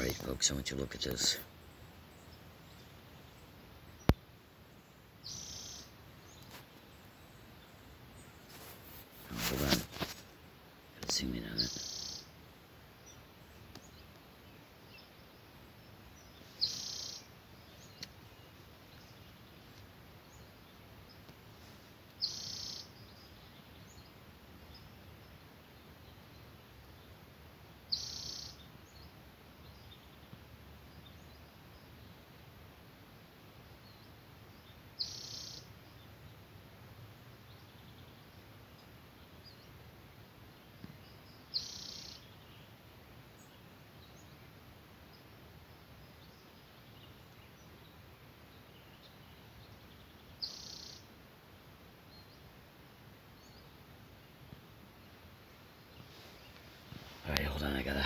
Alright, folks, I want you to look at this. Hold on. Gotta zoom in on it. Alright, hold on, I gotta...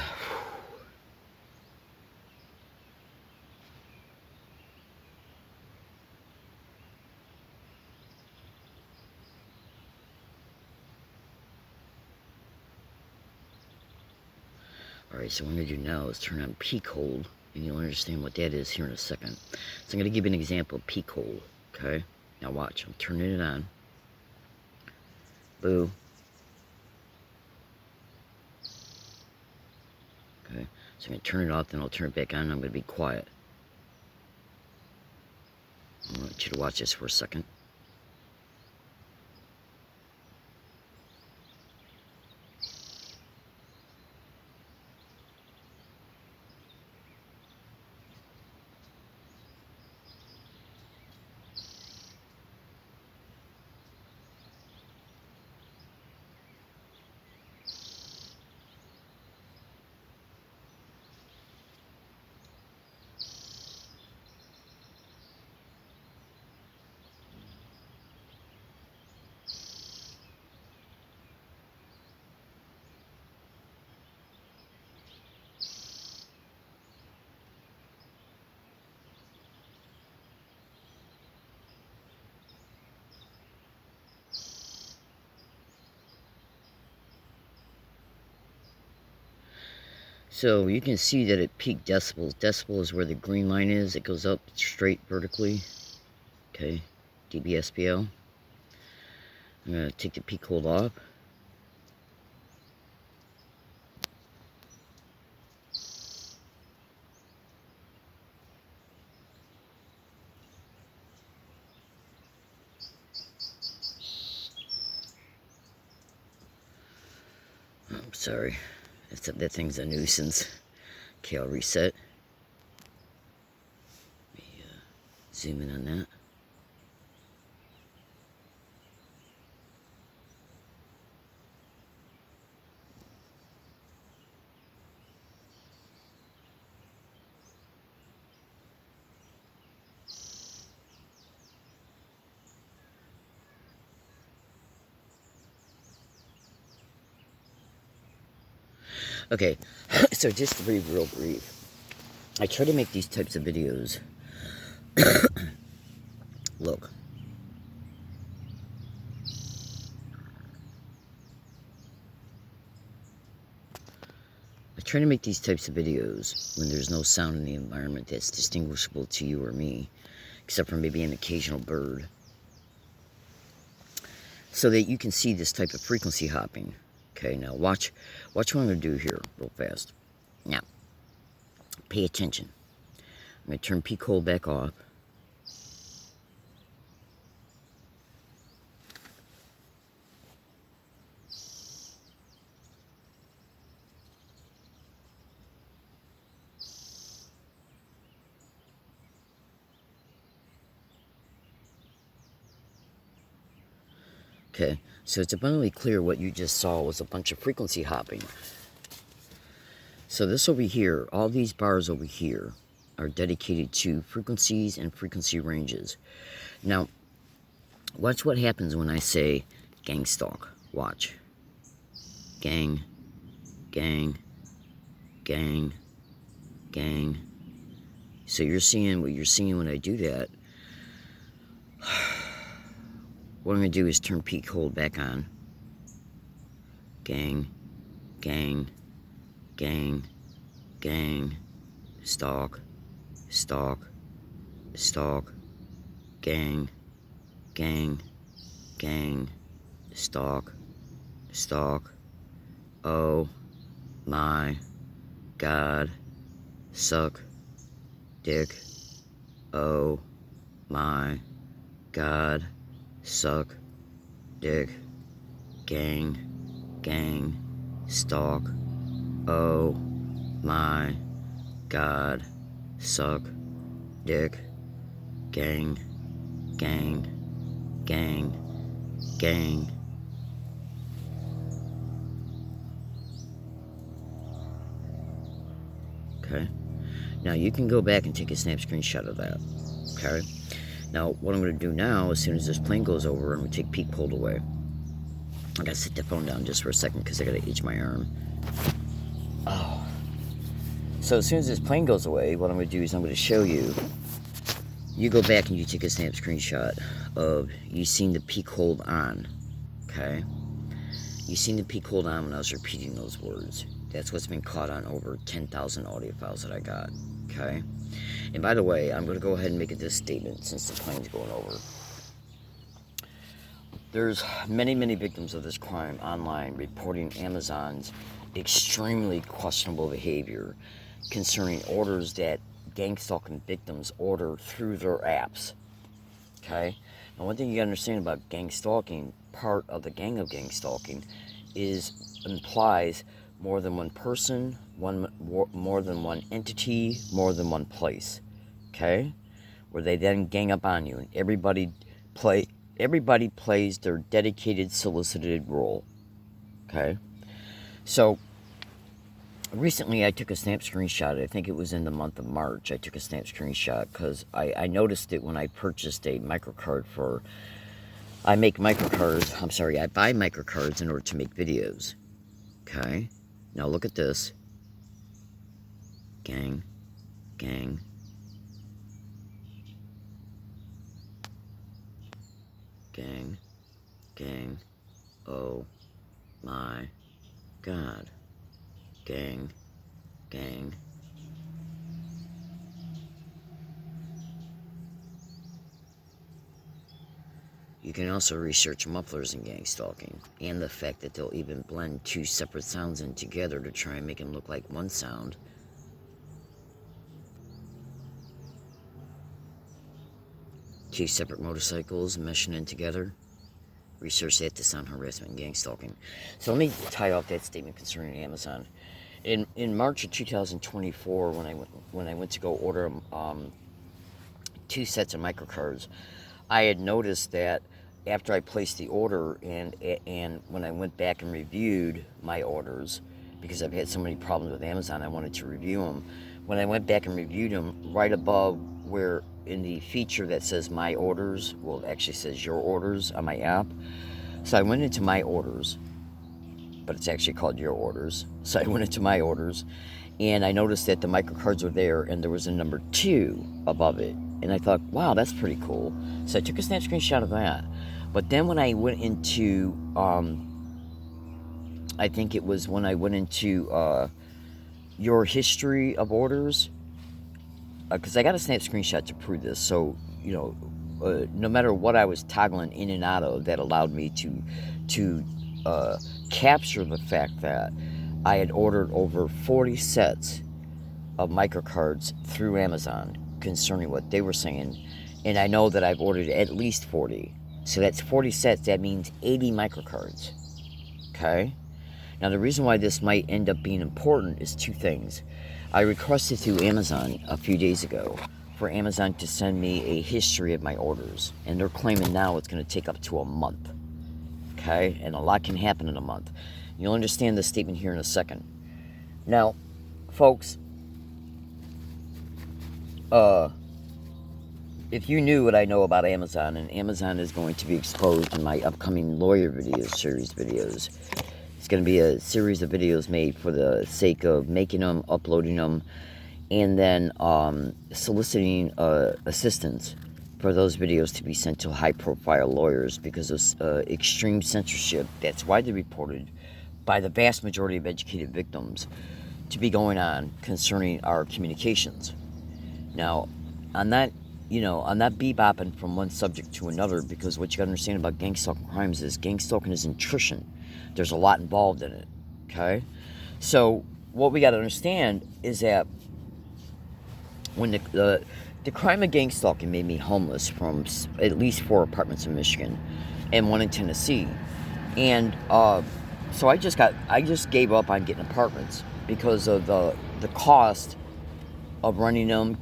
Alright, so what I'm going to do now is turn on peak hold, and you'll understand what that is here in a second. So I'm going to give you an example of peak hold, okay? Now watch, I'm turning it on. Boo. Okay, so I'm going to turn it off, then I'll turn it back on, and I'm going to be quiet. I want you to watch this for a second. So you can see that it peaked decibels. Decibel is where the green line is. It goes up straight vertically. Okay, dBSPL. I'm going to take the peak hold off. I'm sorry. That thing's a nuisance. Okay, I'll reset. Let me zoom in on that. Okay, so just to be real brief, I try to make these types of videos. Look. I try to make these types of videos when there's no sound in the environment that's distinguishable to you or me, except for maybe an occasional bird, so that you can see this type of frequency hopping. Okay, now watch what I'm going to do here real fast. Now, pay attention. I'm going to turn peak hold back off. Okay, so it's abundantly clear what you just saw was a bunch of frequency hopping. So this over here, all these bars over here are dedicated to frequencies and frequency ranges. Now, watch what happens when I say gangstalk. Watch. Gang, gang, gang, gang. So you're seeing what you're seeing when I do that. What I'm going to do is turn peak hold back on. Gang, gang, gang, gang, stalk, stalk, stalk, gang, gang, gang, stalk, stalk, oh my God, suck, dick, oh my God, suck, dick, gang, gang, stalk, oh my God, suck, dick, gang, gang, gang, gang. Okay, now you can go back and take a snap screenshot of that. Okay, now what I'm going to do now, as soon as this plane goes over, I'm going to take peak pulled away. I got to sit the phone down just for a second because I got to itch my arm. Oh. So as soon as this plane goes away, what I'm going to do is I'm going to show you. You go back and you take a snap screenshot of you seen the peak hold on. Okay? You seen the peak hold on when I was repeating those words. That's what's been caught on over 10,000 audio files that I got. Okay? And by the way, I'm going to go ahead and make this statement since the plane's going over. There's many, many victims of this crime online reporting Amazon's extremely questionable behavior concerning orders that gangstalking victims order through their apps. Okay? Now, one thing you gotta understand about gangstalking, part of the gang of gangstalking, implies more than one person, more than one entity, more than one place. Okay? Where they then gang up on you and everybody plays their dedicated, solicited role. Okay? So, recently I took a snap screenshot. I think it was in the month of March. I took a snap screenshot because I noticed it when I purchased a microcard for... I buy microcards in order to make videos. Okay? Now look at this. Gang. Gang. Gang, gang, oh my God, gang, gang. You can also research mufflers in gangstalking, and the fact that they'll even blend two separate sounds in together to try and make them look like one sound. Two separate motorcycles meshing in together. Research that to sound harassment and gangstalking. So let me tie off that statement concerning Amazon. In March of 2024, when I went to go order 2 sets of microcards, I had noticed that after I placed the order and when I went back and reviewed my orders, because I've had so many problems with Amazon, I wanted to review them. When I went back and reviewed them, right above where in the feature that says my orders, well, it actually says your orders on my app. So I went into my orders, but it's actually called your orders. So I went into my orders and I noticed that the microcards were there and there was a number 2 above it. And I thought, wow, that's pretty cool. So I took a snap screenshot of that. But then when I went into, I think it was when I went into your history of orders, because I got a snap screenshot to prove this. So, you know, no matter what I was toggling in and out of, that allowed me to capture the fact that I had ordered over 40 sets of microcards through Amazon concerning what they were saying. And I know that I've ordered at least 40. So that's 40 sets. That means 80 microcards. Okay? Now, the reason why this might end up being important is 2 things. I requested through Amazon a few days ago for Amazon to send me a history of my orders. And they're claiming now it's going to take up to a month. Okay? And a lot can happen in a month. You'll understand this statement here in a second. Now, folks, if you knew what I know about Amazon, and Amazon is going to be exposed in my upcoming lawyer series videos. It's going to be a series of videos made for the sake of making them, uploading them, and then soliciting assistance for those videos to be sent to high-profile lawyers because of extreme censorship that's widely reported by the vast majority of educated victims to be going on concerning our communications. Now, on that, I'm not bebopping from one subject to another, because what you gotta understand about gangstalking crimes is gangstalking is attrition. There's a lot involved in it, okay? So, what we gotta understand is that when the crime of gangstalking made me homeless from at least 4 apartments in Michigan and 1 in Tennessee, and so I just gave up on getting apartments because of the cost of running them,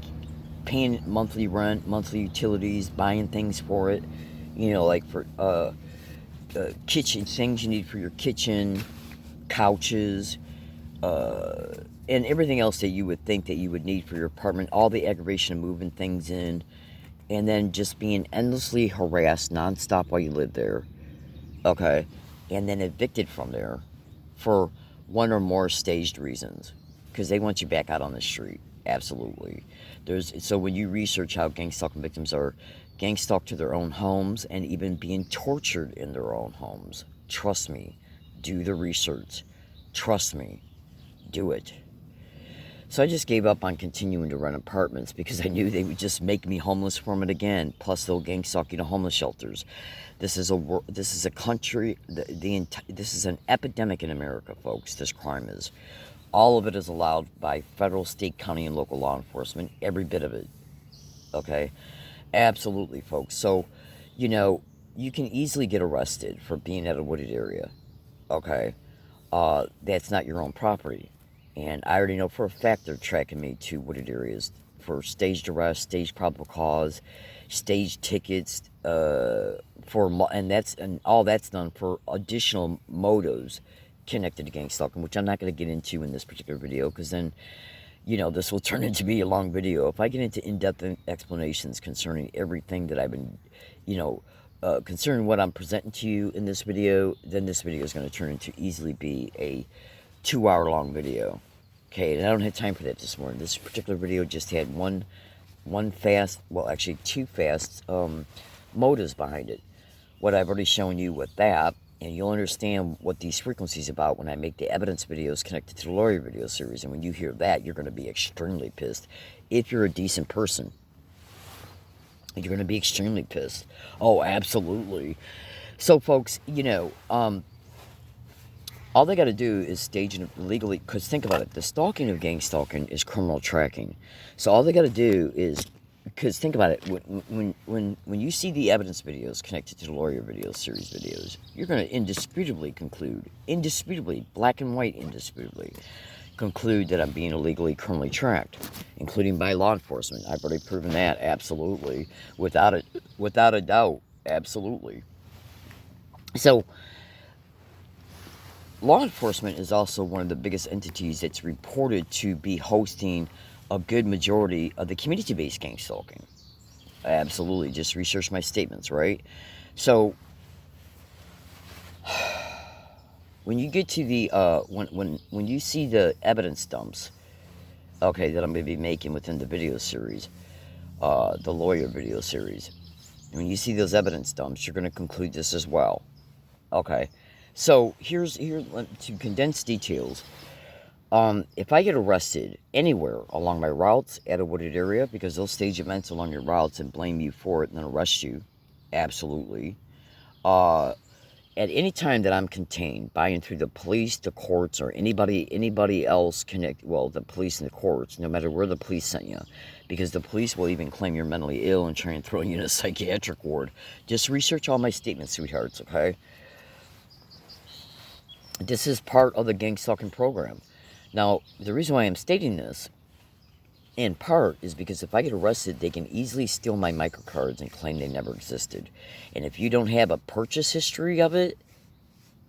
paying monthly rent, monthly utilities, buying things for it, like for kitchen things you need for your kitchen, couches, and everything else that you would think that you would need for your apartment, all the aggravation of moving things in, and then just being endlessly harassed nonstop while you live there, okay, and then evicted from there for 1 or more staged reasons, because they want you back out on the street. Absolutely. So when you research how gangstalking victims are gangstalked to their own homes and even being tortured in their own homes, trust me, do the research. Trust me, do it. So I just gave up on continuing to rent apartments because I knew they would just make me homeless from it again. Plus, they'll gangstalk you to homeless shelters. This is a country. This is an epidemic in America, folks. This crime is. All of it is allowed by federal, state, county, and local law enforcement. Every bit of it. Okay? Absolutely, folks. So, you can easily get arrested for being at a wooded area. Okay? That's not your own property. And I already know for a fact they're tracking me to wooded areas for staged arrest, staged probable cause, staged tickets, and all that's done for additional motives connected to gangstalking, which I'm not going to get into in this particular video, because then, this will turn into be a long video. If I get into in-depth explanations concerning everything that I've been, concerning what I'm presenting to you in this video, then this video is going to turn into easily be a 2-hour-long video. Okay, and I don't have time for that this morning. This particular video just had two fast motives behind it. What I've already shown you with that, and you'll understand what these frequencies about when I make the evidence videos connected to the lawyer video series. And when you hear that, you're going to be extremely pissed. If you're a decent person, you're going to be extremely pissed. Oh, absolutely. So, folks, all they got to do is stage it legally, because think about it, the stalking of gangstalking is criminal tracking. So all they got to do is, because think about it, when you see the evidence videos connected to the lawyer video series videos, you're going to indisputably, black and white indisputably, conclude that I'm being illegally criminally tracked, including by law enforcement. I've already proven that, absolutely, without a doubt, absolutely. So, law enforcement is also one of the biggest entities that's reported to be hosting a good majority of the community-based gangstalking. Absolutely. Just research my statements, right? So, when you get to the, when you see the evidence dumps, okay, that I'm going to be making within the video series, the lawyer video series, when you see those evidence dumps, you're going to conclude this as well. Okay. So, here's to condense details. If I get arrested anywhere along my routes at a wooded area, because they'll stage events along your routes and blame you for it and then arrest you, absolutely. At any time that I'm contained by and through the police, the courts, or anybody else the police and the courts, no matter where the police sent you, because the police will even claim you're mentally ill and try and throw you in a psychiatric ward. Just research all my statements, sweethearts, okay? This is part of the gangstalking program. Now, the reason why I'm stating this, in part, is because if I get arrested, they can easily steal my microcards and claim they never existed. And if you don't have a purchase history of it,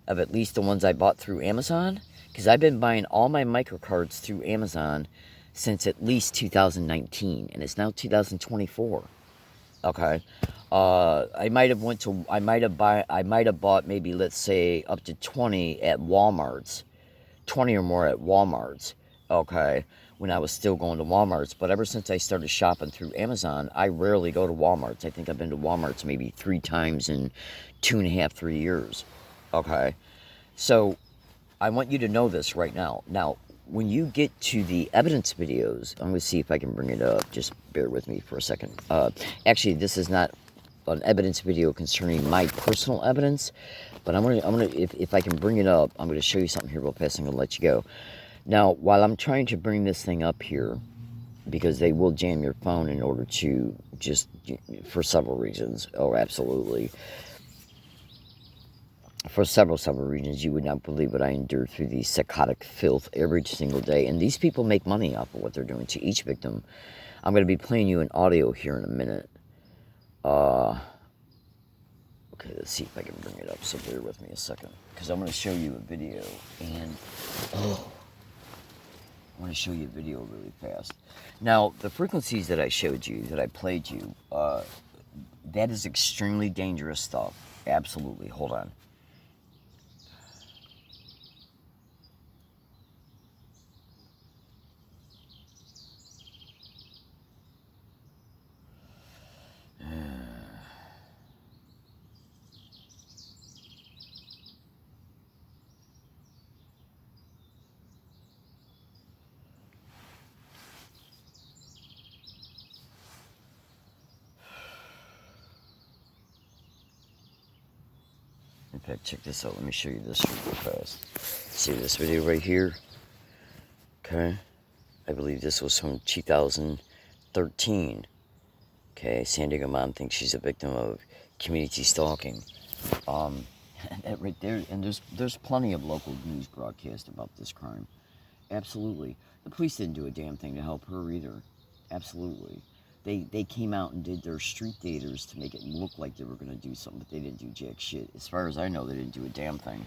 of at least the ones I bought through Amazon, because I've been buying all my microcards through Amazon since at least 2019, and it's now 2024. Okay, I might have bought maybe, let's say, up to 20 at Walmart's, 20 or more at Walmart's. Okay, when I was still going to Walmart's, but ever since I started shopping through Amazon, I rarely go to Walmart's. I think I've been to Walmart's maybe 3 times in 2.5, 3 years. Okay, so I want you to know this right now. Now, when you get to the evidence videos, I'm going to see if I can bring it up. Just bear with me for a second. Actually, this is not an evidence video concerning my personal evidence, but if I can bring it up, I'm going to show you something here real fast. I'm going to let you go. Now, while I'm trying to bring this thing up here, because they will jam your phone in order to just, for several reasons. Oh, absolutely. For several reasons. You would not believe what I endure through the psychotic filth every single day. And these people make money off of what they're doing to each victim. I'm going to be playing you an audio here in a minute. Okay, let's see if I can bring it up. So bear with me a second. Because I'm going to show you a video. And, I want to show you a video really fast. Now, the frequencies that I showed you, that I played you, that is extremely dangerous stuff. Absolutely. Hold on. In fact, check this out. Let me show you this real fast. See this video right here? Okay. I believe this was from 2013. Okay. San Diego mom thinks she's a victim of community stalking. That right there, and there's plenty of local news broadcast about this crime. Absolutely. The police didn't do a damn thing to help her either. Absolutely. They came out and did their street daters to make it look like they were going to do something, but they didn't do jack shit. As far as I know, they didn't do a damn thing.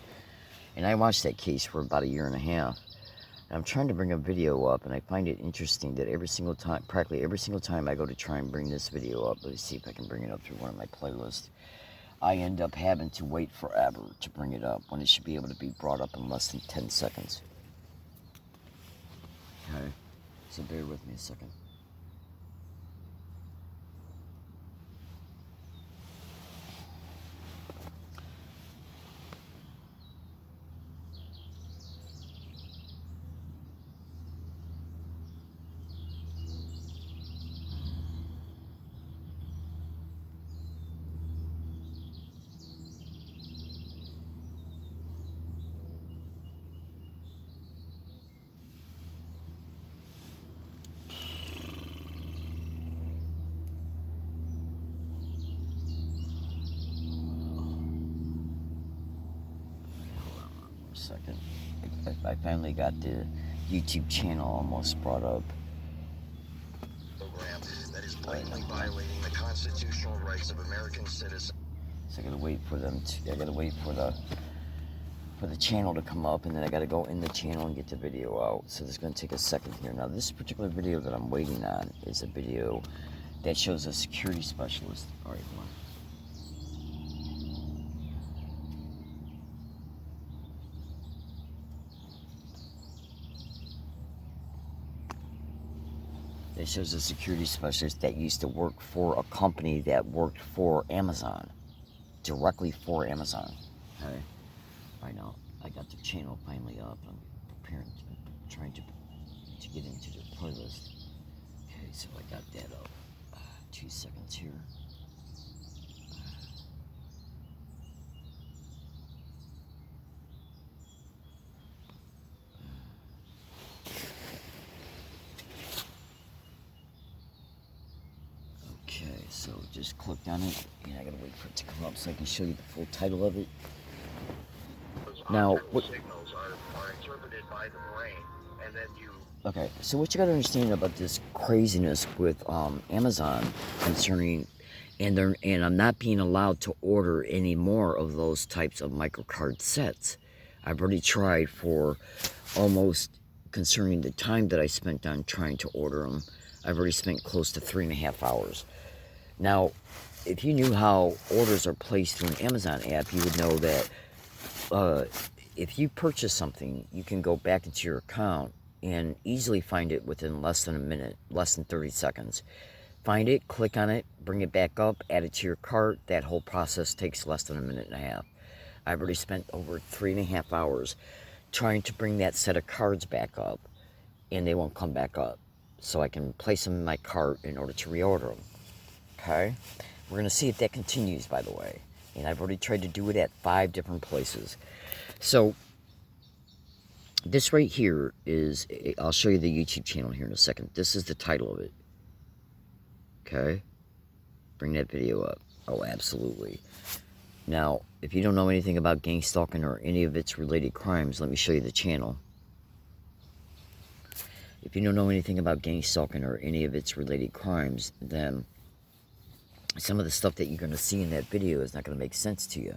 And I watched that case for about a year and a half. And I'm trying to bring a video up, and I find it interesting that every single time, practically every single time I go to try and bring this video up, let's see if I can bring it up through one of my playlists, I end up having to wait forever to bring it up when it should be able to be brought up in less than 10 seconds. Okay, so bear with me a second. Second. I finally got the YouTube channel almost brought up. Program that is blatantly violating the constitutional rights of American citizens. So I gotta wait for them to. I gotta wait for the channel to come up, and then I gotta go in the channel and get the video out. So this is gonna take a second here. Now this particular video that I'm waiting on is a video that shows a security specialist. All right, come on. It shows a security specialist that used to work for a company that worked for Amazon. Directly for Amazon. Okay. Right now, I got the channel finally up. I'm trying to get into the playlist. Okay, so I got that up. 2 seconds here. So just clicked on it, and I gotta wait for it to come up so I can show you the full title of it. Now, what signals are interpreted by the brain, and then you. Okay, so what you gotta understand about this craziness with Amazon concerning, and I'm not being allowed to order any more of those types of microcard sets. I've already tried for almost, concerning the time that I spent on trying to order them. I've already spent close to 3.5 hours. Now, if you knew how orders are placed through an Amazon app, you would know that if you purchase something, you can go back into your account and easily find it within less than a minute, less than 30 seconds. Find it, click on it, bring it back up, add it to your cart. That whole process takes less than a minute and a half. I've already spent over 3.5 hours trying to bring that set of cards back up, and they won't come back up. So I can place them in my cart in order to reorder them. Okay? We're going to see if that continues, by the way. And I've already tried to do it at 5 different places. So, this right here is, I'll show you the YouTube channel here in a second. This is the title of it. Okay? Bring that video up. Oh, absolutely. Now, if you don't know anything about gangstalking or any of its related crimes, let me show you the channel. If you don't know anything about gangstalking or any of its related crimes, then some of the stuff that you're going to see in that video is not going to make sense to you.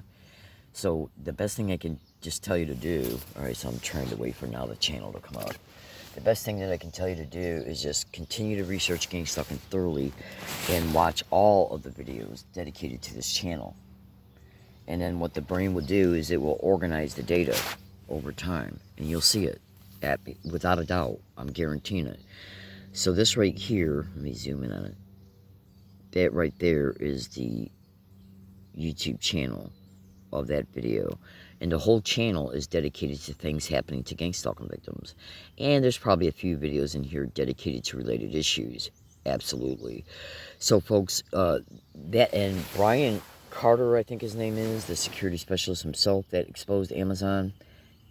So the best thing I can just tell you to do, alright, so I'm trying to wait for now the channel to come up. The best thing that I can tell you to do is just continue to research gangstalking thoroughly and watch all of the videos dedicated to this channel. And then what the brain will do is it will organize the data over time, and you'll see it, without a doubt. I'm guaranteeing it. So this right here, let me zoom in on it. That right there is the YouTube channel of that video. And the whole channel is dedicated to things happening to gangstalking victims. And there's probably a few videos in here dedicated to related issues. Absolutely. So folks, that, and Brian Carter, I think his name is, the security specialist himself that exposed Amazon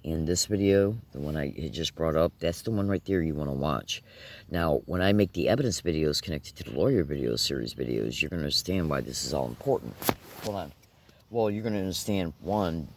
in this video, the one I had just brought up, that's the one right there you want to watch. Now, when I make the evidence videos connected to the lawyer video series videos, you're going to understand why this is all important. Hold on. Well, you're going to understand, one,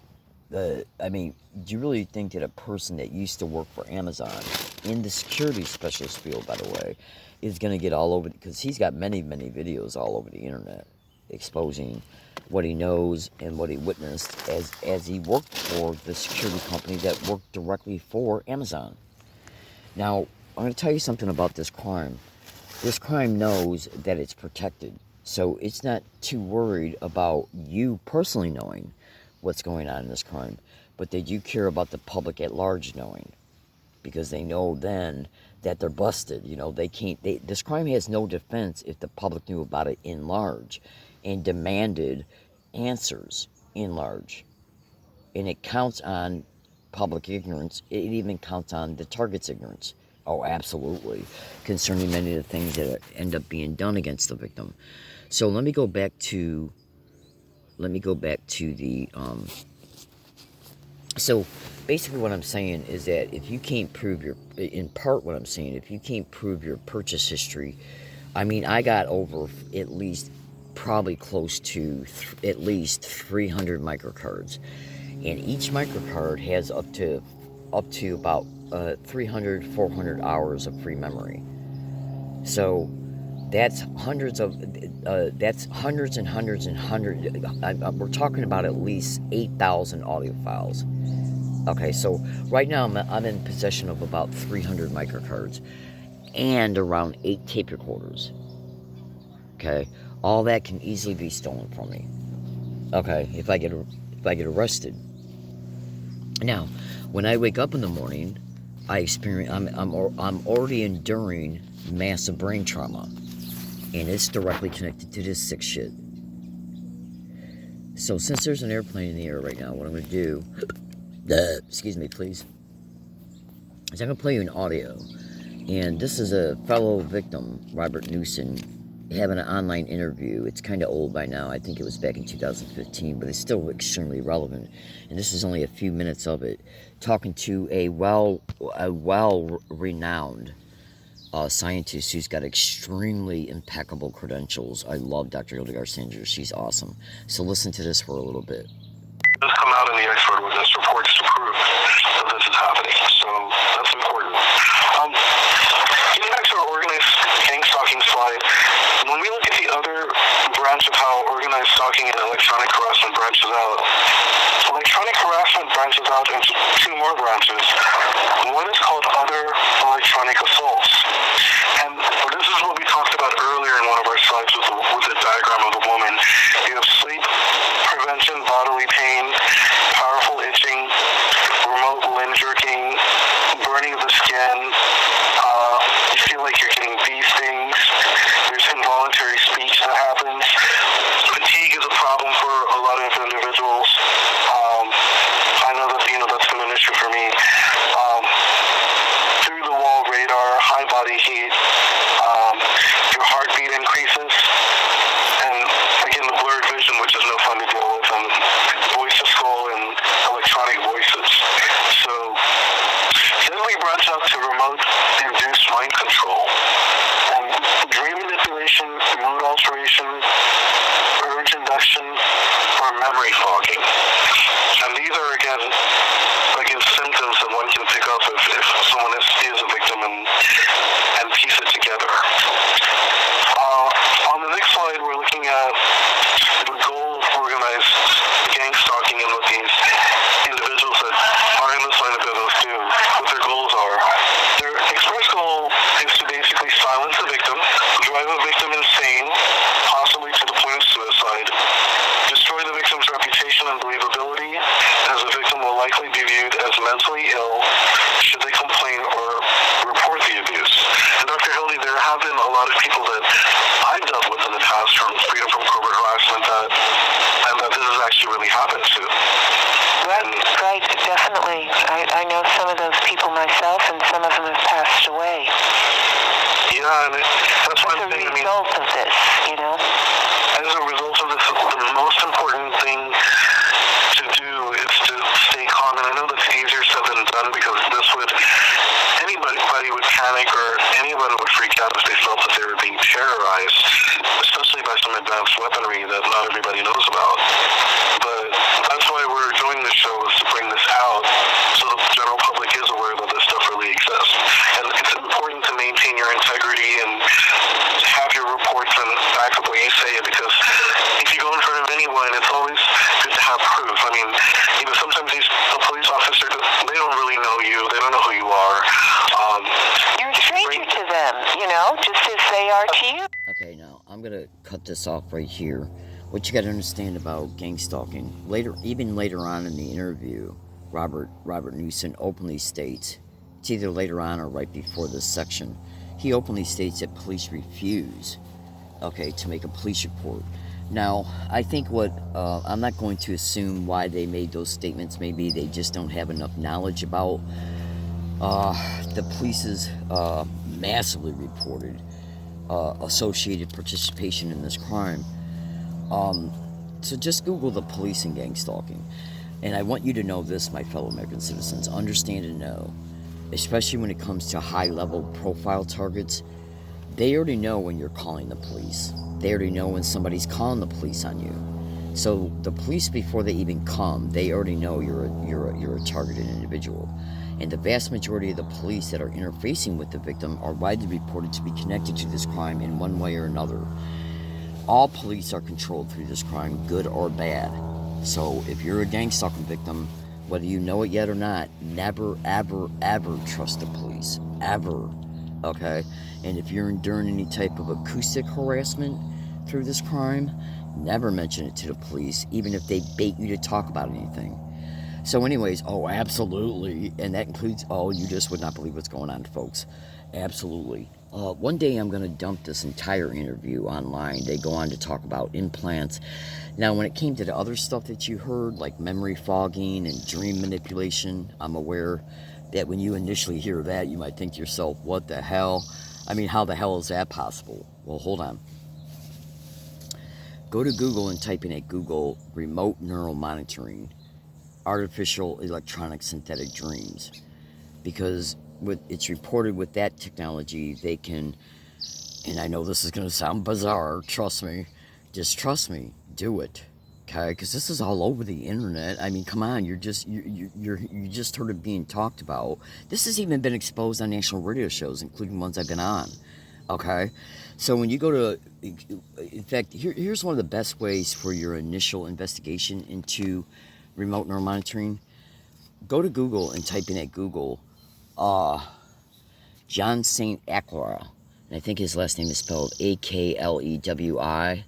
I mean, do you really think that a person that used to work for Amazon in the security specialist field, by the way, is going to get all over, because he's got many, many videos all over the internet exposing what he knows and what he witnessed as he worked for the security company that worked directly for Amazon. Now, I'm going to tell you something about this crime. This crime knows that it's protected, so it's not too worried about you personally knowing what's going on in this crime, but they do care about the public at large knowing, because they know then that they're busted. You know, they can't, this crime has no defense if the public knew about it in large and demanded answers in large. And it counts on public ignorance. It even counts on the target's ignorance. Oh, absolutely. Concerning many of the things that end up being done against the victim. So let me go back to the, so basically what I'm saying is that if you can't prove your, in part what I'm saying, if you can't prove your purchase history, I mean, I got over at least probably close to at least 300 microcards, and each microcard has up to about 300-400 hours of free memory. So that's hundreds and hundreds. We're talking about at least 8,000 audio files. Okay, so right now I'm in possession of about 300 microcards and around 8 tape recorders. Okay, all that can easily be stolen from me. Okay, if I get arrested. Now, when I wake up in the morning, I'm already enduring massive brain trauma, and it's directly connected to this sick shit. So since there's an airplane in the air right now, what I'm going to do, excuse me please, is I'm going to play you an audio. And this is a fellow victim, Robert Newson, having an online interview. It's kind of old by now. I think it was back in 2015, but it's still extremely relevant. And this is only a few minutes of it, talking to a well-renowned scientist who's got extremely impeccable credentials. I love Dr. Hildegard Sanger. She's awesome. So listen to this for a little bit. This come out in the expert witness reports to prove that this is happening. So that's important. Getting back to our organized gang stalking slide, when we look at the other branch of how organized stalking and electronic harassment branches out, electronic harassment branches out into 2 more branches. One is called other electronic assaults. And this is what we talked about earlier in one of our slides with the diagram of the woman. You have sleep prevention, bodily pain, powerful itching, remote limb jerking, burning of the skin, you feel like you're getting bee stings, there's involuntary speech that happens. Fatigue is a problem for a lot of individuals. I know that, that's been an issue for me. hallucination, mood alteration, urge induction, or memory fogging. And these are, again, symptoms that one can pick up if someone is a victim and piece it together. On the next slide, we're looking at the goal of organized gang stalking and what these individuals that are in this line of business do, what their goals are. Their express goal is to basically silence the victim, drive a victim insane, possibly to the point of suicide, destroy the victim's reputation and believability, as the victim will likely be viewed as mentally ill should they complain or report the abuse. And Dr. Hildy, there have been a lot of people that I've dealt with in the past from freedom from covert harassment and that this has actually really happened to. Right, definitely. I know some of those people myself, and some of them have passed away. Yeah, and that's why I'm saying, as a result of this, you know? As a result of this, the most important thing to do is to stay calm. And I know that's easier said than done, because anybody would panic, or anybody would freak out if they felt that they were being terrorized, especially by some advanced weaponry that not everybody knows about. But that's why we're doing this show, is to bring this out so the general public is aware that this stuff really exists. And it's important to maintain your integrity and have your reports and back up what you say, because if you go in front of anyone, it's always good to have proof. I mean, sometimes a police officer, they don't really know you, they don't know who you are. You're a stranger to them, just as they are to you. Okay, now I'm gonna cut this off right here. What you gotta understand about gang stalking, even later on in the interview, Robert Newson openly states, it's either later on or right before this section, he openly states that police refuse, to make a police report. Now, I think I'm not going to assume why they made those statements. Maybe they just don't have enough knowledge about the police's massively reported associated participation in this crime. So just Google the police and gang stalking. And I want you to know this, my fellow American citizens. Understand and know, especially when it comes to high-level profile targets, they already know when you're calling the police. They already know when somebody's calling the police on you. So the police, before they even come, they already know you're a targeted individual. And the vast majority of the police that are interfacing with the victim are widely reported to be connected to this crime in one way or another. All police are controlled through this crime, good or bad. So if you're a gang stalking victim, whether you know it yet or not, never, ever, ever trust the police. Ever. Okay? And if you're enduring any type of acoustic harassment through this crime, never mention it to the police, even if they bait you to talk about anything. So anyways, absolutely. And that includes, you just would not believe what's going on, folks. Absolutely. One day I'm going to dump this entire interview online. They go on to talk about implants. Now, when it came to the other stuff that you heard, like memory fogging and dream manipulation, I'm aware that when you initially hear that, you might think to yourself, what the hell? I mean, how the hell is that possible? Well, hold on. Go to Google and type in at Google remote neural monitoring, artificial electronic synthetic dreams. Because it's reported with that technology, they can, and I know this is going to sound bizarre, trust me, just trust me, do it, okay? Because this is all over the internet. I mean, come on, you just heard it being talked about. This has even been exposed on national radio shows, including ones I've been on, okay? So when you go to, in fact, here's one of the best ways for your initial investigation into remote neural monitoring. Go to Google and type in at Google, John St. Acqua, and I think his last name is spelled Aklewi,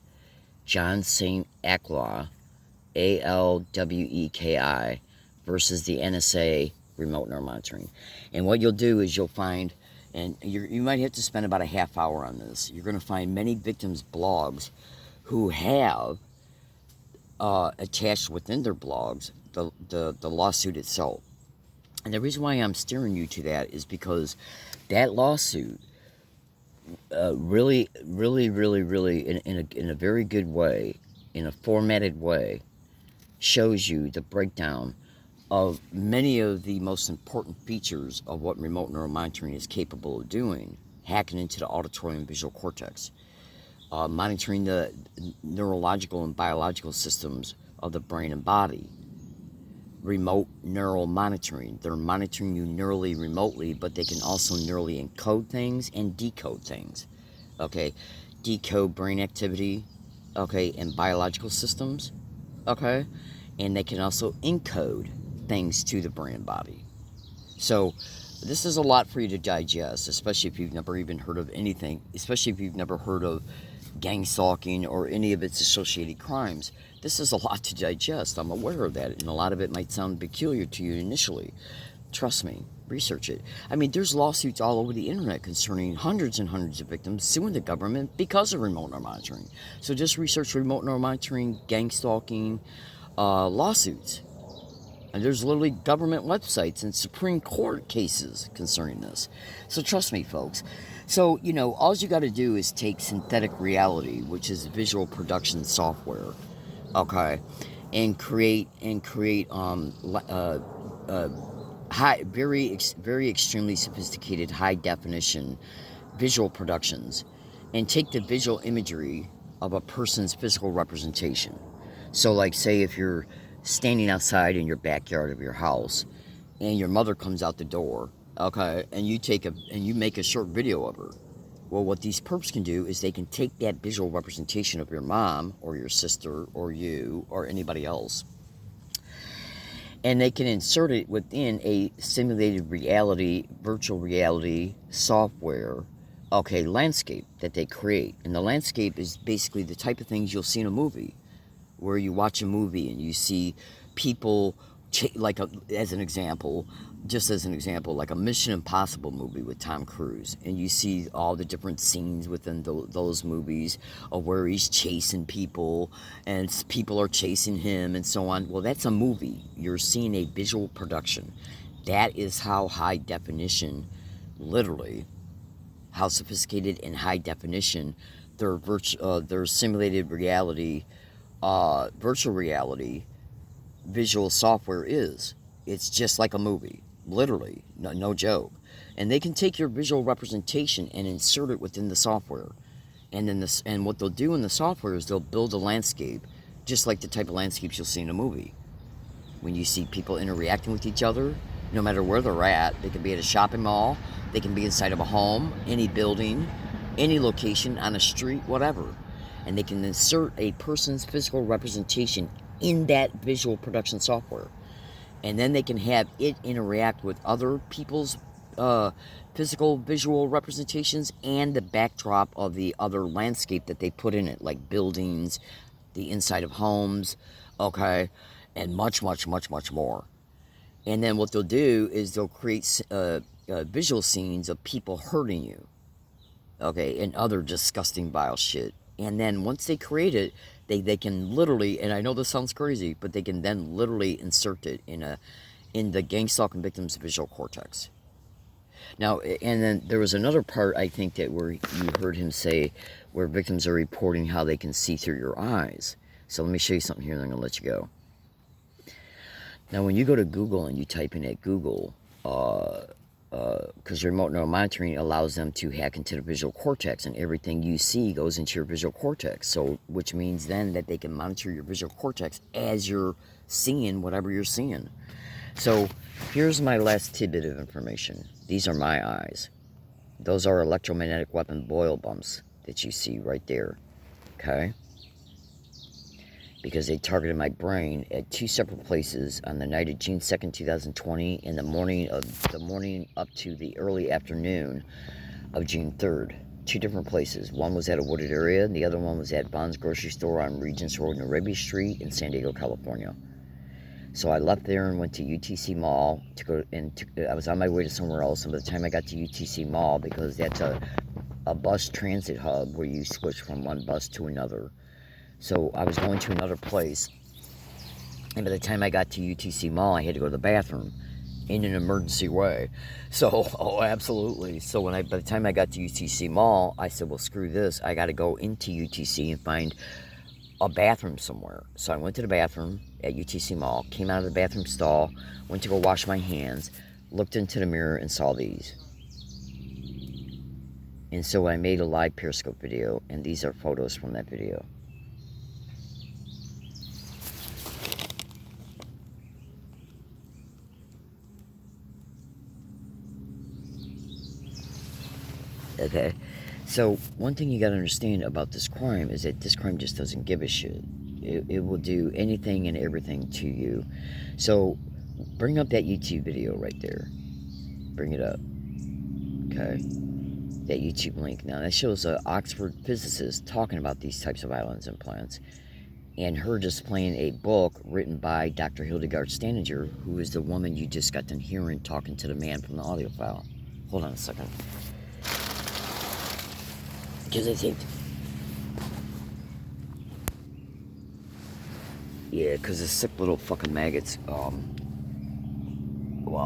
John St. Acqua, Alweki, versus the NSA remote neural monitoring. And what you'll do is you'll find, and you might have to spend about a half hour on this, you're going to find many victims' blogs who have attached within their blogs the lawsuit itself. And the reason why I'm steering you to that is because that lawsuit really in a very good way, in a formatted way, shows you the breakdown of many of the most important features of what remote neural monitoring is capable of doing, hacking into the auditory and visual cortex. monitoring the neurological and biological systems of the brain and body. Remote neural monitoring. They're monitoring you neurally remotely, but they can also neurally encode things and decode things. Okay, decode brain activity, okay, and biological systems, okay, and they can also encode things to the brain and body. So this is a lot for you to digest, especially if you've never even heard of anything, especially if you've never heard of Gangstalking or any of its associated crimes. This is a lot to digest. I'm aware of that, and a lot of it might sound peculiar to you initially. Trust me, research it. I mean, there's lawsuits all over the internet concerning hundreds and hundreds of victims suing the government because of remote neural monitoring. So just research remote neural monitoring, Gangstalking lawsuits. And there's literally government websites and Supreme Court cases concerning this. So trust me, folks. So, you know, all you got to do is take synthetic reality, which is visual production software, okay, and create very extremely sophisticated high definition visual productions, and take the visual imagery of a person's physical representation. So, like, say if you're standing outside in your backyard of your house, and your mother comes out the door, okay, and you make a short video of her. Well, what these perps can do is they can take that visual representation of your mom or your sister or you or anybody else, and they can insert it within a simulated reality, virtual reality software, okay, landscape that they create. And the landscape is basically the type of things you'll see in a movie, where you watch a movie and you see people, like as an example, like a Mission Impossible movie with Tom Cruise, and you see all the different scenes within those movies of where he's chasing people and people are chasing him and so on. Well, that's a movie. You're seeing a visual production. That is how high definition, literally, how sophisticated and high definition their simulated reality, virtual reality visual software is. It's just like a movie, literally, no joke. And they can take your visual representation and insert it within the software. And then what they'll do in the software is they'll build a landscape, just like the type of landscapes you'll see in a movie. When you see people interacting with each other, no matter where they're at, they can be at a shopping mall, they can be inside of a home, any building, any location, on a street, whatever. And they can insert a person's physical representation in that visual production software. And then they can have it interact with other people's physical visual representations and the backdrop of the other landscape that they put in it, like buildings, the inside of homes, okay, and much, much, much, much more. And then what they'll do is they'll create visual scenes of people hurting you, okay, and other disgusting, vile shit. And then once they create it, they can literally, and I know this sounds crazy, but they can then literally insert it in the Gangstalking victim's visual cortex. Now, and then there was another part, I think, that where you heard him say where victims are reporting how they can see through your eyes. So let me show you something here, and I'm going to let you go. Now, when you go to Google and you type in at Google, because remote neural monitoring allows them to hack into the visual cortex, and everything you see goes into your visual cortex. So, which means then that they can monitor your visual cortex as you're seeing whatever you're seeing. So, here's my last tidbit of information. These are my eyes. Those are electromagnetic weapon boil bumps that you see right there. Okay? Because they targeted my brain at two separate places on the night of June 2nd, 2020, in the morning up to the early afternoon of June 3rd. Two different places. One was at a wooded area, and the other one was at Bond's grocery store on Regents Road and Arabia Street in San Diego, California. So I left there and went to UTC Mall to go, I was on my way to somewhere else, and by the time I got to UTC Mall, because that's a bus transit hub where you switch from one bus to another. So I was going to another place, and by the time I got to UTC Mall, I had to go to the bathroom in an emergency way. So, oh, absolutely. So by the time I got to UTC Mall, I said, well, screw this. I got to go into UTC and find a bathroom somewhere. So I went to the bathroom at UTC Mall, came out of the bathroom stall, went to go wash my hands, looked into the mirror and saw these. And so I made a live Periscope video, and these are photos from that video. Okay, so one thing you got to understand about this crime is that this crime just doesn't give a shit. It will do anything and everything to you. So bring up that YouTube video right there. Bring it up. Okay, that YouTube link. Now that shows an Oxford physicist talking about these types of islands implants, and her displaying a book written by Dr. Hildegard Staninger, who is the woman you just got done hearing talking to the man from the audio file. Hold on a second. Because I think, yeah, because the sick little fucking maggots, well,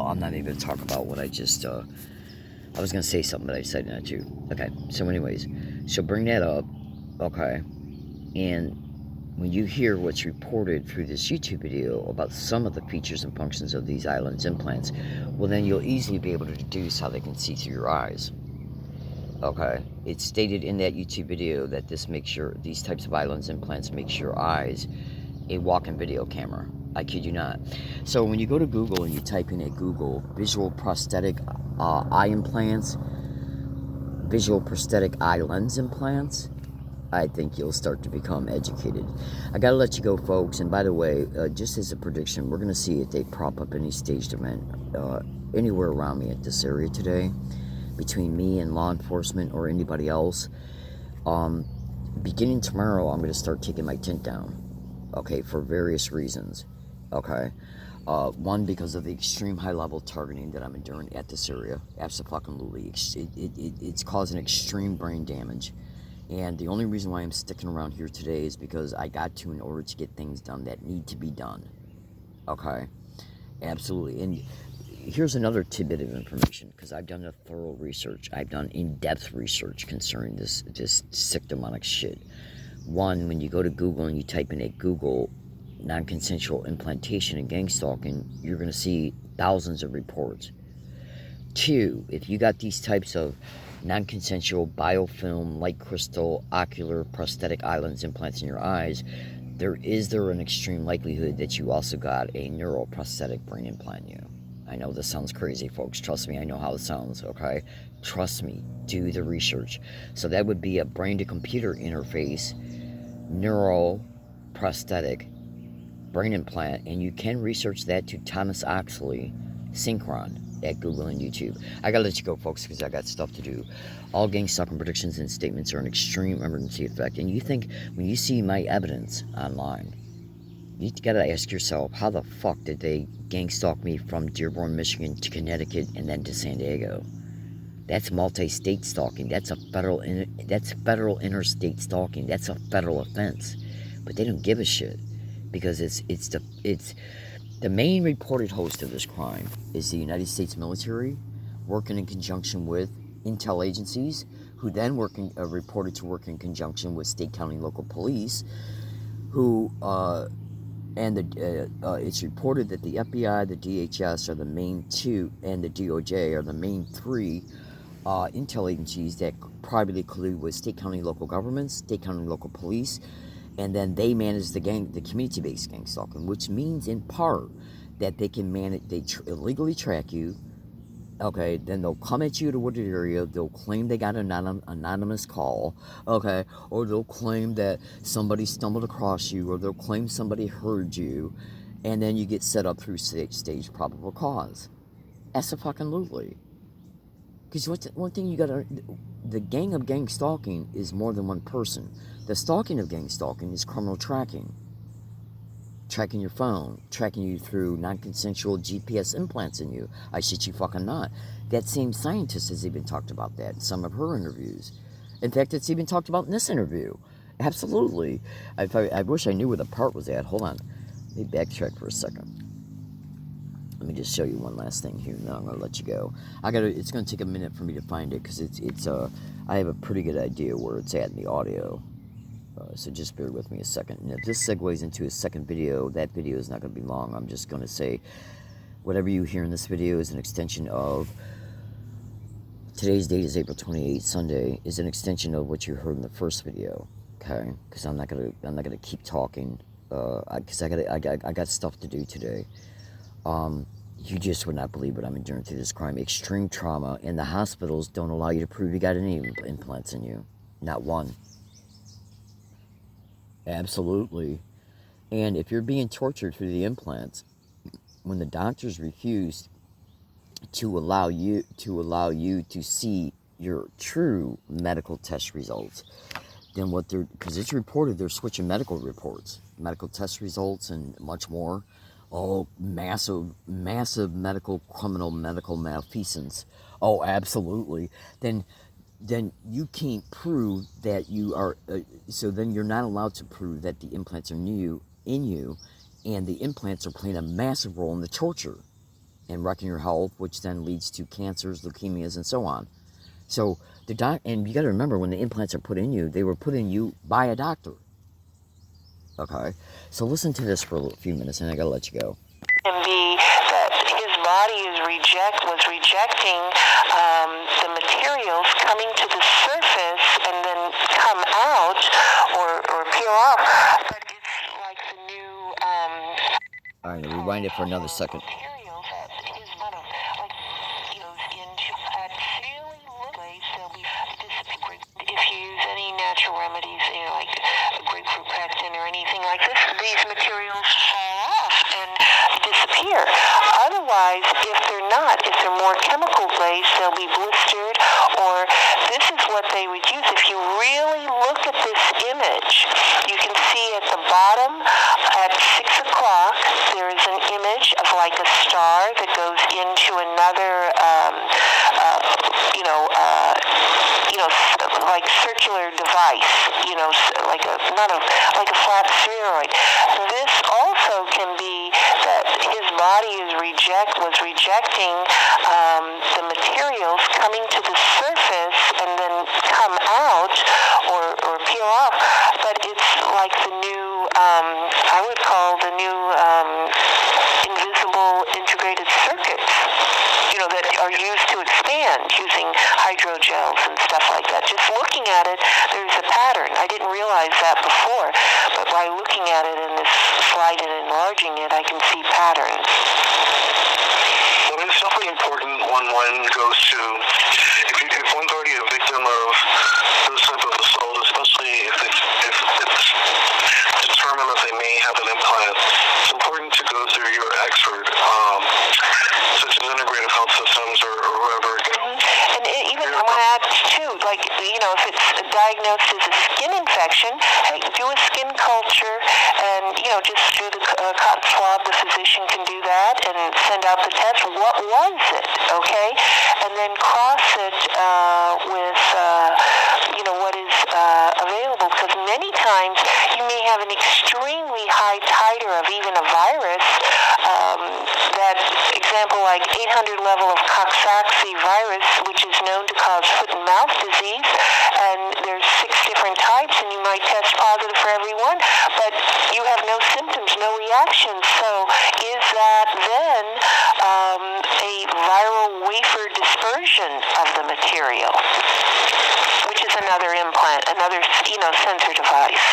I'm not even going to talk about what I just, I was going to say something, but I decided not to. Okay, so anyways, so bring that up, okay, and when you hear what's reported through this YouTube video about some of the features and functions of these islands implants, well, then you'll easily be able to deduce how they can see through your eyes. Okay, it's stated in that YouTube video that these types of islands implants makes your eyes a walk-in video camera. I kid you not. So when you go to Google and you type in at Google visual prosthetic eye implants, visual prosthetic eye lens implants, I think you'll start to become educated. I gotta let you go, folks. And by the way, just as a prediction, we're gonna see if they prop up any staged event anywhere around me at this area today, between me and law enforcement or anybody else. Beginning tomorrow, I'm going to start taking my tent down, okay, for various reasons, okay. One, because of the extreme high level targeting that I'm enduring at this area. Absolutely. It's causing extreme brain damage. And the only reason why I'm sticking around here today is because I got to in order to get things done that need to be done, okay. Absolutely. And here's another tidbit of information, because I've done a thorough research. I've done in-depth research concerning this sick demonic shit. One, when you go to Google and you type in at Google non-consensual implantation and gangstalking, you're going to see thousands of reports. Two, if you got these types of non-consensual biofilm, light crystal, ocular, prosthetic islands implants in your eyes, there an extreme likelihood that you also got a neuroprosthetic brain implant in you. I know this sounds crazy, folks. Trust me, I know how it sounds, okay? Trust me, do the research. So that would be a brain-to-computer interface, neuroprosthetic brain implant, and you can research that to Thomas Oxley Synchron at Google and YouTube. I gotta let you go, folks, because I got stuff to do. All gangstalking predictions and statements are an extreme emergency effect, and you think, when you see my evidence online, you gotta ask yourself, how the fuck did they gangstalk me from Dearborn, Michigan to Connecticut and then to San Diego? That's multi-state stalking. That's federal interstate stalking. That's a federal offense. But they don't give a shit, because it's the main reported host of this crime is the United States military, working in conjunction with intel agencies, who then reported to work in conjunction with state, county, local police, who it's reported that the FBI, the DHS are the main two, and the DOJ are the main three intel agencies that privately collude with state, county, local governments, state, county, local police, and then they manage the community-based gang stalking, which means in part that they can illegally track you. Okay, then they'll come at you at a wooded area, they'll claim they got an anonymous call, okay, or they'll claim that somebody stumbled across you, or they'll claim somebody heard you, and then you get set up through stage probable cause. Absolutely. Because one thing you gotta, the gang of gang stalking is more than one person. The stalking of gang stalking is criminal tracking. Tracking your phone, tracking you through non-consensual GPS implants in you. I shit you fucking not. That same scientist has even talked about that in some of her interviews. In fact, it's even talked about in this interview. Absolutely. I wish I knew where the part was at. Hold on. Let me backtrack for a second. Let me just show you one last thing here. Now I'm gonna let you go. It's gonna take a minute for me to find it, because I have a pretty good idea where it's at in the audio. So just bear with me a second. And if this segues into a second video, that video is not going to be long. I'm just going to say whatever you hear in this video is an extension of Today's date is April 28th, Sunday, is an extension of what you heard in the first video, okay? Because I'm not gonna keep talking, because I got stuff to do today. You just would not believe what I'm enduring through this crime. Extreme trauma, and the hospitals don't allow you to prove you got any implants in you, not one. Absolutely. And if you're being tortured through the implants, when the doctors refuse to allow you to see your true medical test results, then what they're, because it's reported they're switching medical reports, medical test results, and much more. Oh, massive criminal medical malfeasance. Oh, absolutely. Then you can't prove that you are. So then you're not allowed to prove that the implants are in you, and the implants are playing a massive role in the torture and wrecking your health, which then leads to cancers, leukemias, and so on. So and you got to remember, when the implants are put in you, they were put in you by a doctor. Okay, so listen to this for a few minutes, and I gotta let you go. And be that his body was rejecting the materials coming to the surface and then come out or peel off. But it's like the new. All right, rewind it for another second. Materials that his body, like, goes into at really low place, they'll be disappearing. If you use any natural remedies, like grapefruit pectin or anything like this, these materials fall off and disappear. Otherwise, if they're more chemical based, they'll be blistered, or this is what they would use. If you really look at this image, you can see at the bottom at 6 o'clock, there is an image of like a star that goes into another, like circular device, like a flat spheroid. This also can be that his body was rejecting the materials coming to the surface and then come out or peel off. But it's like the new, I would call the new invisible integrated circuits, that are used to expand using hydrogels and stuff like that. Just looking at it, there's a pattern. I didn't realize that before, but by looking at it in this slide and enlarging it, I can see patterns. Well, it's definitely important when one goes to, if one's already a victim of this type of assault, especially if it's determined that they may have an implant, it's important to go through your expert, such as integrative health systems or whoever. And even I want to add too, if it's diagnosed as a skin infection, hey, do a skin culture, and just do the cotton swab. The physician can do that and send out the test. What was it? Okay, and then cross it with what is available, because many times you may have an extremely high titer of even a virus. That example, like 800 level of Coxsackie virus, which is known to cause foot and mouth disease, and there's 6 different types, and you might test positive for every one, but you have no symptoms, no reactions. So is that then a viral wafer dispersion of the material, which is another implant, another sensor device?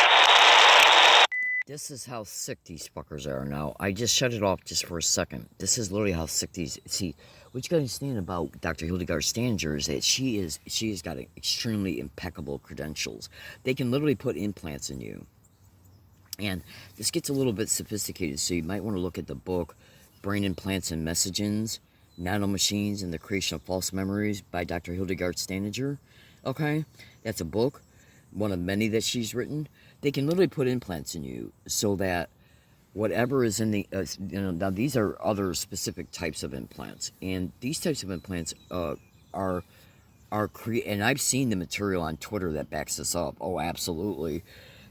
This is how sick these fuckers are now. I just shut it off just for a second. This is literally how sick these... See, what you gotta understand about Dr. Hildegard Stanger is that she has got extremely impeccable credentials. They can literally put implants in you. And this gets a little bit sophisticated, so you might want to look at the book Brain Implants and Messages, Nanomachines and the Creation of False Memories by Dr. Hildegard Stanger. Okay? That's a book, one of many that she's written. They can literally put implants in you so that whatever is in the, now these are other specific types of implants. And these types of implants and I've seen the material on Twitter that backs this up. Oh, absolutely.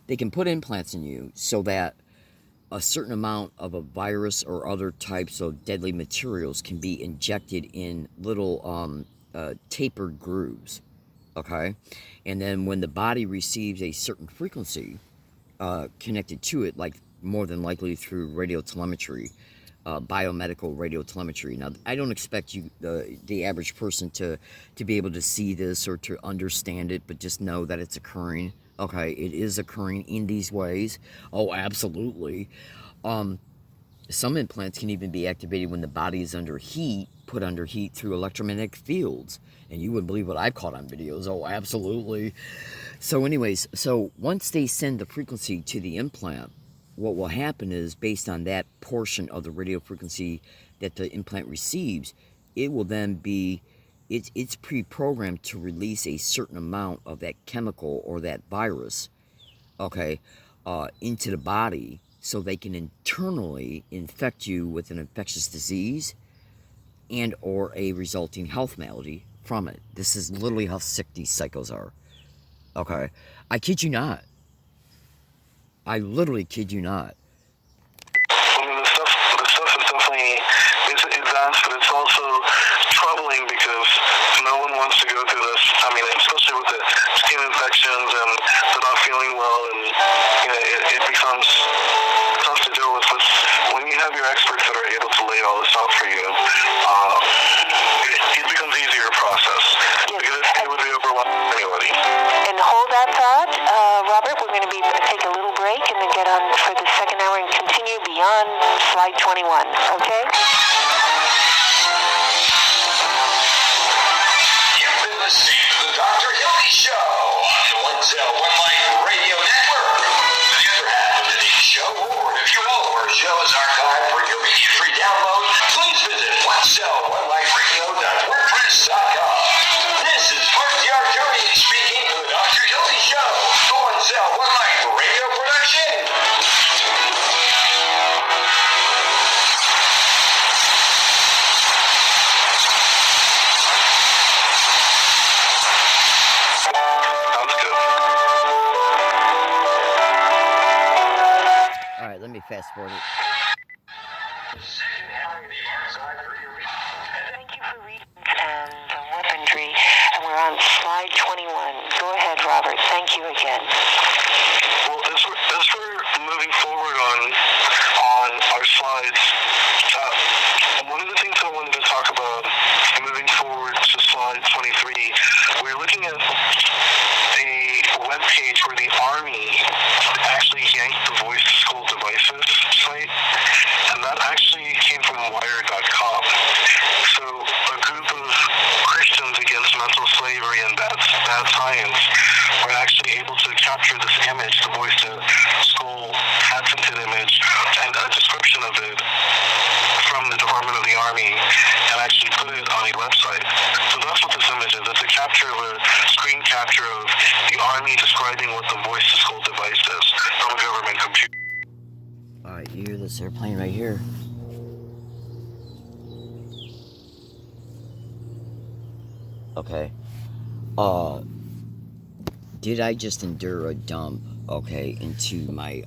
They can put implants in you so that a certain amount of a virus or other types of deadly materials can be injected in little tapered grooves. Okay, and then when the body receives a certain frequency connected to it, like more than likely through radio telemetry, biomedical radiotelemetry. Now, I don't expect you, the average person, to be able to see this or to understand it, but just know that it's occurring. Okay, it is occurring in these ways. Oh, absolutely. Some implants can even be activated when the body is under heat, put under heat through electromagnetic fields. And you wouldn't believe what I've caught on videos. Oh, absolutely. So anyways, so once they send the frequency to the implant, what will happen is, based on that portion of the radio frequency that the implant receives, it will then be, it's pre-programmed to release a certain amount of that chemical or that virus, okay, into the body, so they can internally infect you with an infectious disease and or a resulting health malady from it. This is literally how sick these psychos are. Okay, I kid you not. I literally kid you not. I mean, the stuff is definitely, it's advanced, but it's also troubling because no one wants to go through this. I mean, especially with the skin infections and the not feeling well, and you know, it becomes tough to deal with. But when you have your experts that are able to lay all this out for you, it becomes easier to process. Because it would be overwhelming for anybody. And hold that thought, Robert. We're going to take a little break and then get on for the second hour and continue beyond slide 21. Okay? You've been listening to the Dr. Hildy Show on the One Cell One Life Radio Network. For the other half of today's show, or if you all of our shows archived for your immediate free download, please visit onecelloneliferadio.wordpress.com. This is Mark the Arcturian speaking for the Dr. Hildy Show, the One Cell One Life Radio production. Sounds good. All right, let me fast forward it. Thank you for reading and weaponry, and we're on slide 21. Go ahead, Robert. Thank you again. Well, as we're moving forward on our slides, one of the things I wanted to talk about moving forward to slide 23, we're looking at a web page where the Army actually yanked the voice to skull devices site, and that actually came from Wire.com. So a group of Christians against mental slavery and bad science were actually able to capture this image, the voice to skull patented image, and a description of it from the Department of the Army, and actually put it on a website. So that's what this image is. It's a capture of a screen capture of the Army describing what the voice to skull device is from a government computer. Alright, you hear this airplane right here? Okay. Did I just endure a dump, okay, into my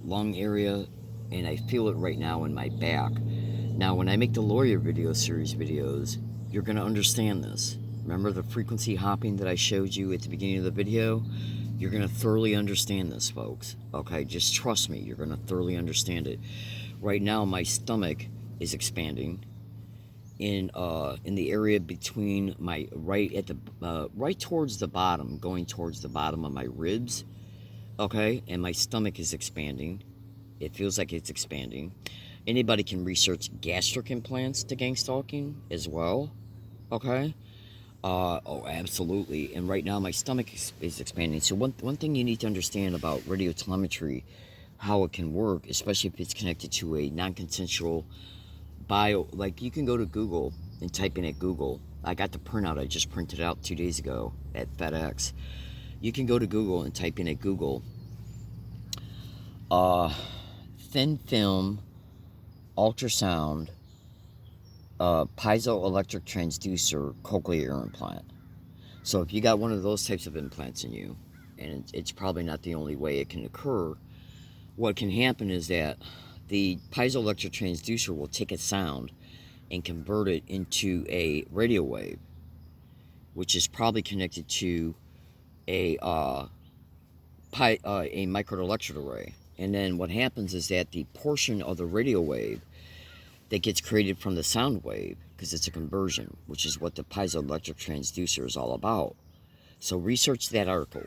lung area? And I feel it right now in my back. Now, when I make the lawyer video series videos, you're going to understand this. Remember the frequency hopping that I showed you at the beginning of the video? You're going to thoroughly understand this, folks. Okay, just trust me. You're going to thoroughly understand it. Right now, my stomach is expanding in the area between my right towards the bottom, going towards the bottom of my ribs. Okay, and my stomach is expanding. It feels like it's expanding. Anybody can research gastric implants to Gangstalking as well. Okay. Oh, absolutely. And right now my stomach is expanding. So one thing you need to understand about radiotelemetry, how it can work, especially if it's connected to a non-consensual bio, like you can go to Google and type in at Google. I got the printout. I just printed it out 2 days ago at FedEx. You can go to Google and type in at Google thin film ultrasound piezoelectric transducer cochlear implant. So if you got one of those types of implants in you, and it's probably not the only way it can occur, what can happen is that the piezoelectric transducer will take a sound and convert it into a radio wave, which is probably connected to a microelectrode array. And then what happens is that the portion of the radio wave that gets created from the sound wave, because it's a conversion, which is what the piezoelectric transducer is all about. So research that article.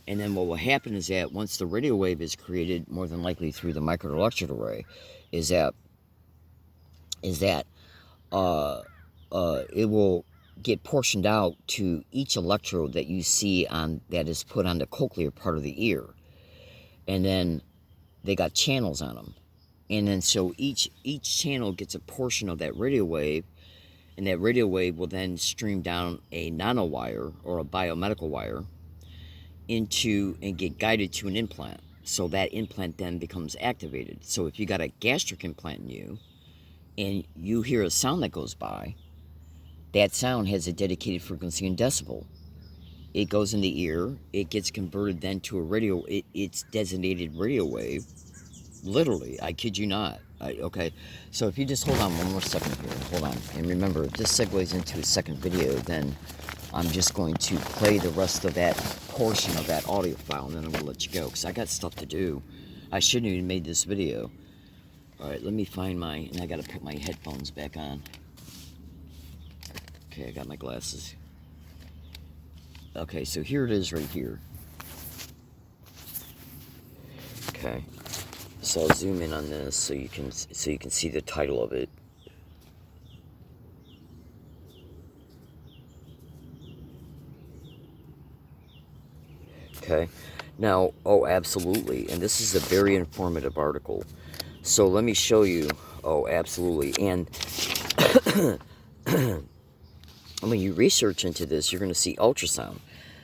And then what will happen is that once the radio wave is created, more than likely through the microelectrode array, is that it will get portioned out to each electrode that you see on that is put on the cochlear part of the ear. And then they got channels on them. And then so each channel gets a portion of that radio wave, and that radio wave will then stream down a nanowire or a biomedical wire into and get guided to an implant. So that implant then becomes activated. So if you got a gastric implant in you and you hear a sound that goes by, that sound has a dedicated frequency and decibel. It goes in the ear, it gets converted then to a radio, it's designated radio wave. Literally, I kid you not. Okay, so if you just hold on one more second here, hold on. And remember, if this segues into a second video, then I'm just going to play the rest of that portion of that audio file, and then I'm going to let you go, because I got stuff to do. I shouldn't have even made this video. Alright, let me find and I got to put my headphones back on. Okay, I got my glasses. Okay, so here it is right here. Okay. So I'll zoom in on this so you can see the title of it. Okay. Now, oh, absolutely. And this is a very informative article. So let me show you. Oh, absolutely. And when you research into this, you're going to see ultrasound.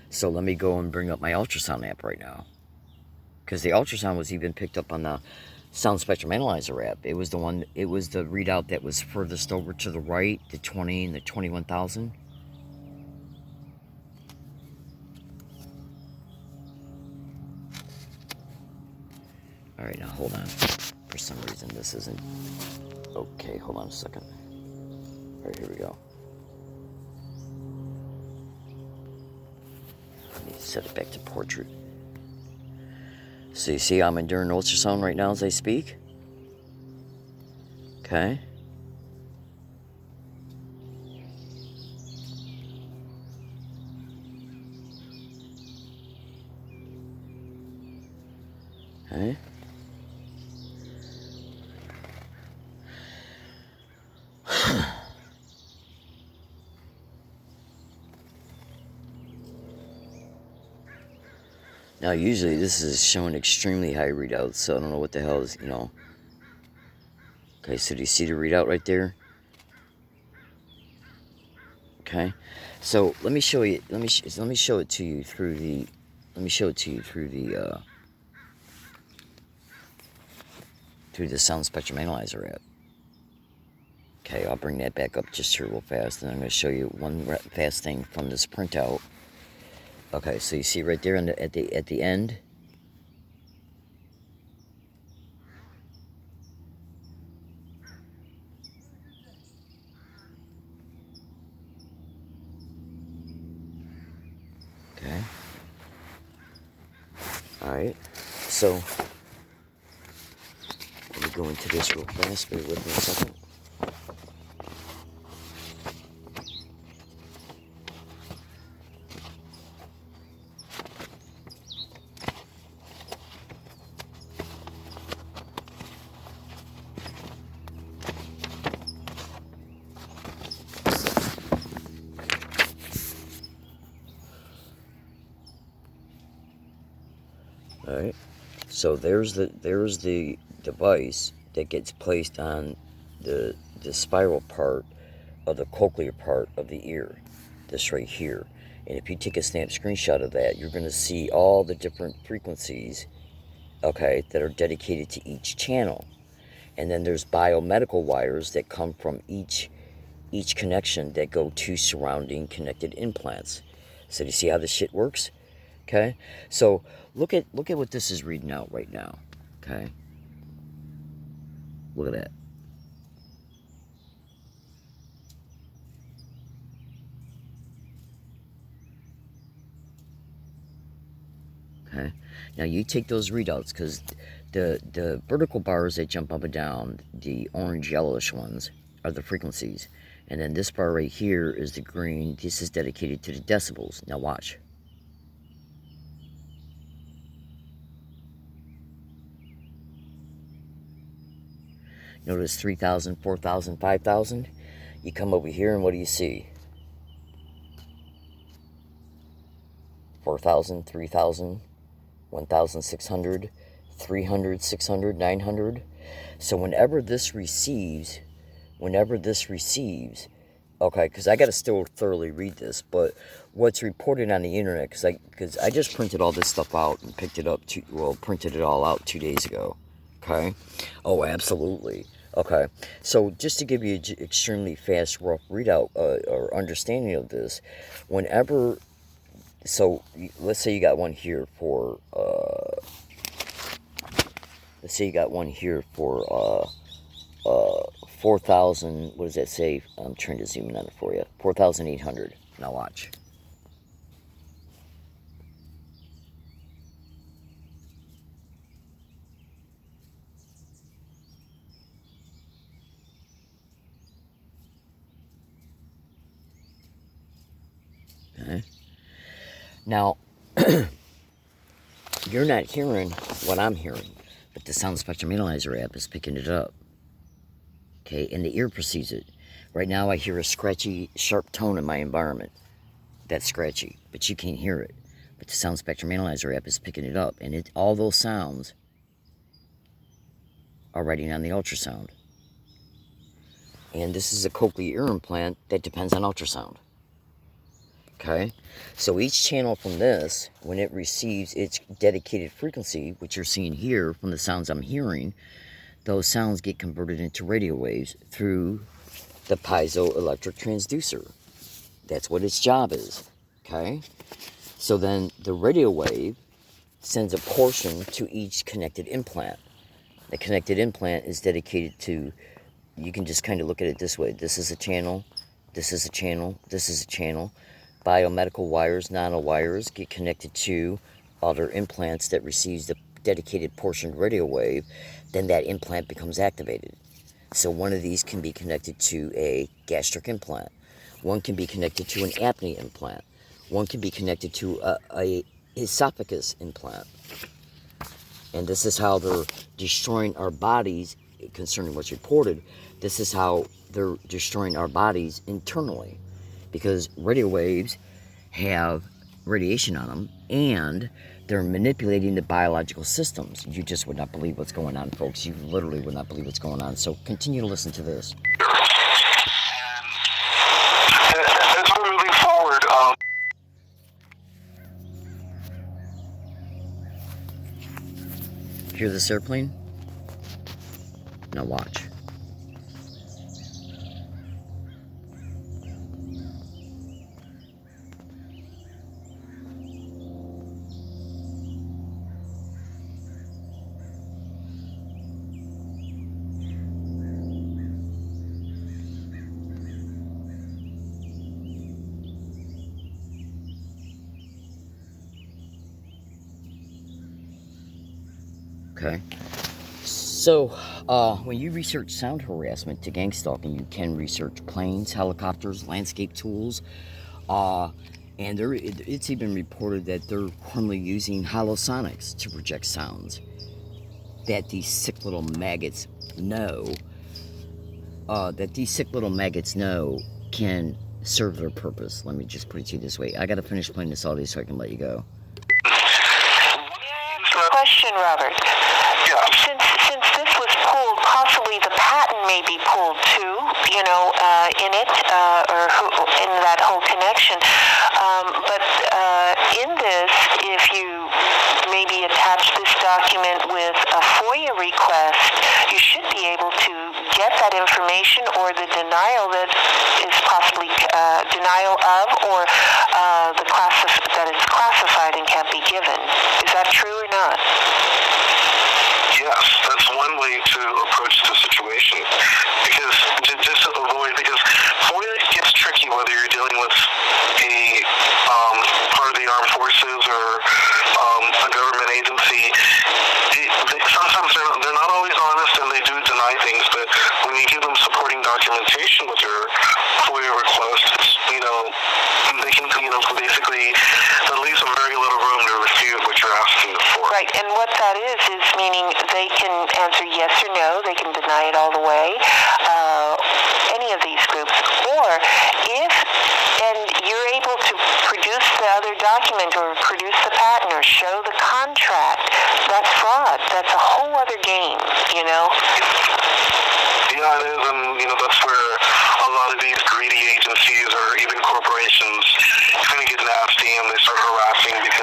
So let me go and bring up my ultrasound app right now. Because the ultrasound was even picked up on the sound spectrum analyzer app. It was the readout that was furthest over to the right, the 20 and the 21,000. Alright, now hold on. For some reason this isn't... Okay, hold on a second. Alright, here we go. Let me set it back to portrait. So you see I'm enduring ultrasound right now as I speak. Okay. Okay. Now, usually this is showing extremely high readouts, so I don't know what the hell is, Okay, so do you see the readout right there? Okay, so let me show you. Let me show it to you through the. Through the sound spectrum analyzer app. Okay, I'll bring that back up just here real fast, and I'm going to show you one fast thing from this printout. Okay, so you see right there at the end. Okay. All right. So let me go into this real fast. Bear with me a second. Alright, so there's the device that gets placed on the spiral part of the cochlear part of the ear, this right here. And if you take a snap screenshot of that, you're going to see all the different frequencies, okay, that are dedicated to each channel. And then there's biomedical wires that come from each connection that go to surrounding connected implants. So do you see how this shit works? Okay, so look at what this is reading out right now. Okay, look at that. Okay. Now you take those readouts, because the vertical bars that jump up and down, the orange yellowish ones, are the frequencies. And then this bar right here is the green. This is dedicated to the decibels. Now watch. Notice 3,000, 4,000, 5,000. You come over here and what do you see? 4,000, 3,000, 1,600, 300, 600, 900. So whenever this receives, okay, because I got to still thoroughly read this, but what's reported on the internet, because I just printed all this stuff out and printed it all out 2 days ago. Okay. Oh, absolutely. Okay. So just to give you an extremely fast, rough readout or understanding of this, so let's say you got one here for, 4,000, what does that say? I'm trying to zoom in on it for you. 4,800. Now watch. Okay. Now, you're not hearing what I'm hearing, but the sound spectrum analyzer app is picking it up. Okay, and the ear perceives it. Right now I hear a scratchy, sharp tone in my environment. That's scratchy, but you can't hear it. But the sound spectrum analyzer app is picking it up, and all those sounds are writing on the ultrasound. And this is a cochlear ear implant that depends on ultrasound. Okay, so each channel from this, when it receives its dedicated frequency, which you're seeing here from the sounds I'm hearing, those sounds get converted into radio waves through the piezoelectric transducer. That's what its job is. Okay, so then the radio wave sends a portion to each connected implant. The connected implant is dedicated to, you can just kind of look at it this way. This is a channel, this is a channel, this is a channel. Biomedical wires, nanowires get connected to other implants that receives the dedicated portion radio wave. Then that implant becomes activated. So one of these can be connected to a gastric implant. One can be connected to an apnea implant. One can be connected to a esophagus implant. And this is how they're destroying our bodies, concerning what's reported. This is how they're destroying our bodies internally. Because radio waves have radiation on them, and they're manipulating the biological systems. You just would not believe what's going on, folks. You literally would not believe what's going on. So continue to listen to this. And as we're moving forward, Hear this airplane? Now watch. Okay. So, when you research sound harassment to gangstalking, you can research planes, helicopters, landscape tools, and it's even reported that they're currently using holosonics to project sounds that these sick little maggots know, can serve their purpose. Let me just put it to you this way. I gotta finish playing this audio so I can let you go. Question, Robert. yeah. Since this was pulled, possibly the patent may be pulled too, in it, in that whole connection. But in this, if you maybe attach this document with a FOIA request, you should be able to get that information or the denial that is possibly denial of, or that it's classified and can't be given. Is that true or not? Yes, that's one way to approach the situation. Because because FOIA gets tricky whether you're dealing with a part of the armed forces or a government what that is meaning they can answer yes or no, they can deny it all the way, any of these groups. Or and you're able to produce the other document or produce the patent or show the contract, that's fraud. That's a whole other game, you know? Yeah, it is, and that's where a lot of these greedy agencies or even corporations kind of get nasty and they start harassing because